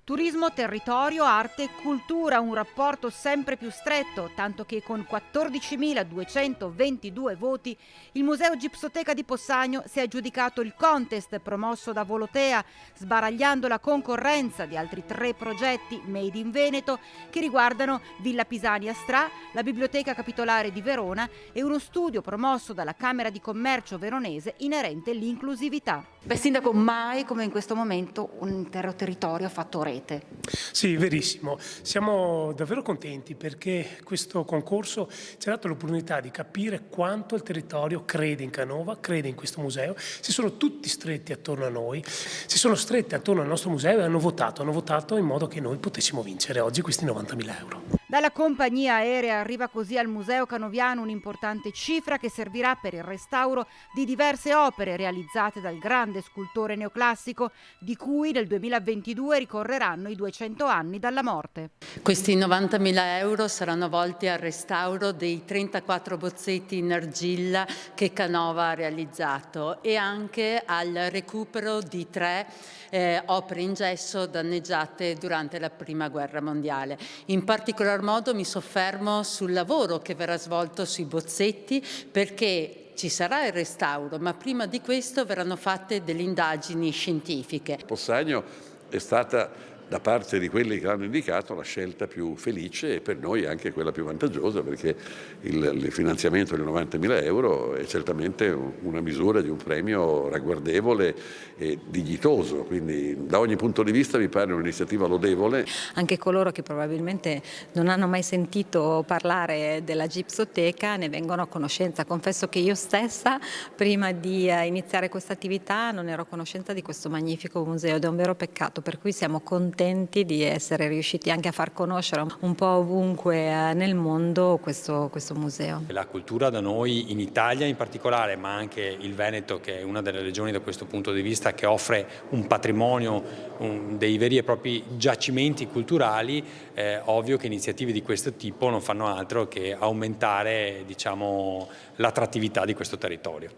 Turismo, territorio, arte e cultura, un rapporto sempre più stretto, tanto che con 14.222 voti il Museo Gipsoteca di Possagno si è aggiudicato il contest promosso da Volotea, sbaragliando la concorrenza di altri 3 progetti made in Veneto che riguardano Villa Pisani a Stra, la Biblioteca Capitolare di Verona e uno studio promosso dalla Camera di Commercio veronese inerente all'inclusività. Beh, Sindaco, mai come in questo momento un intero territorio ha fatto rete. Sì, verissimo. Siamo davvero contenti perché questo concorso ci ha dato l'opportunità di capire quanto il territorio crede in Canova, crede in questo museo. Si sono tutti stretti attorno a noi, si sono stretti attorno al nostro museo e hanno votato in modo che noi potessimo vincere oggi questi 90.000 euro. Dalla compagnia aerea arriva così al Museo Canoviano un'importante cifra che servirà per il restauro di diverse opere realizzate dal grande scultore neoclassico, di cui nel 2022 ricorreranno i 200 anni dalla morte. Questi 90.000 euro saranno volti al restauro dei 34 bozzetti in argilla che Canova ha realizzato e anche al recupero di 3 opere in gesso danneggiate durante la Prima Guerra Mondiale. In particolar modo mi soffermo sul lavoro che verrà svolto sui bozzetti, perché ci sarà il restauro, ma prima di questo verranno fatte delle indagini scientifiche. Possagno è stata, da parte di quelli che l'hanno indicato, la scelta più felice e per noi anche quella più vantaggiosa, perché il finanziamento di 90.000 euro è certamente una misura di un premio ragguardevole e dignitoso, quindi da ogni punto di vista mi pare un'iniziativa lodevole. Anche coloro che probabilmente non hanno mai sentito parlare della Gipsoteca ne vengono a conoscenza. Confesso che io stessa, prima di iniziare questa attività, non ero a conoscenza di questo magnifico museo ed è un vero peccato, per cui siamo contenti di essere riusciti anche a far conoscere un po' ovunque nel mondo questo museo. La cultura da noi in Italia in particolare, ma anche il Veneto, che è una delle regioni da questo punto di vista che offre un patrimonio, dei veri e propri giacimenti culturali, ovvio che iniziative di questo tipo non fanno altro che aumentare, diciamo, l'attrattività di questo territorio.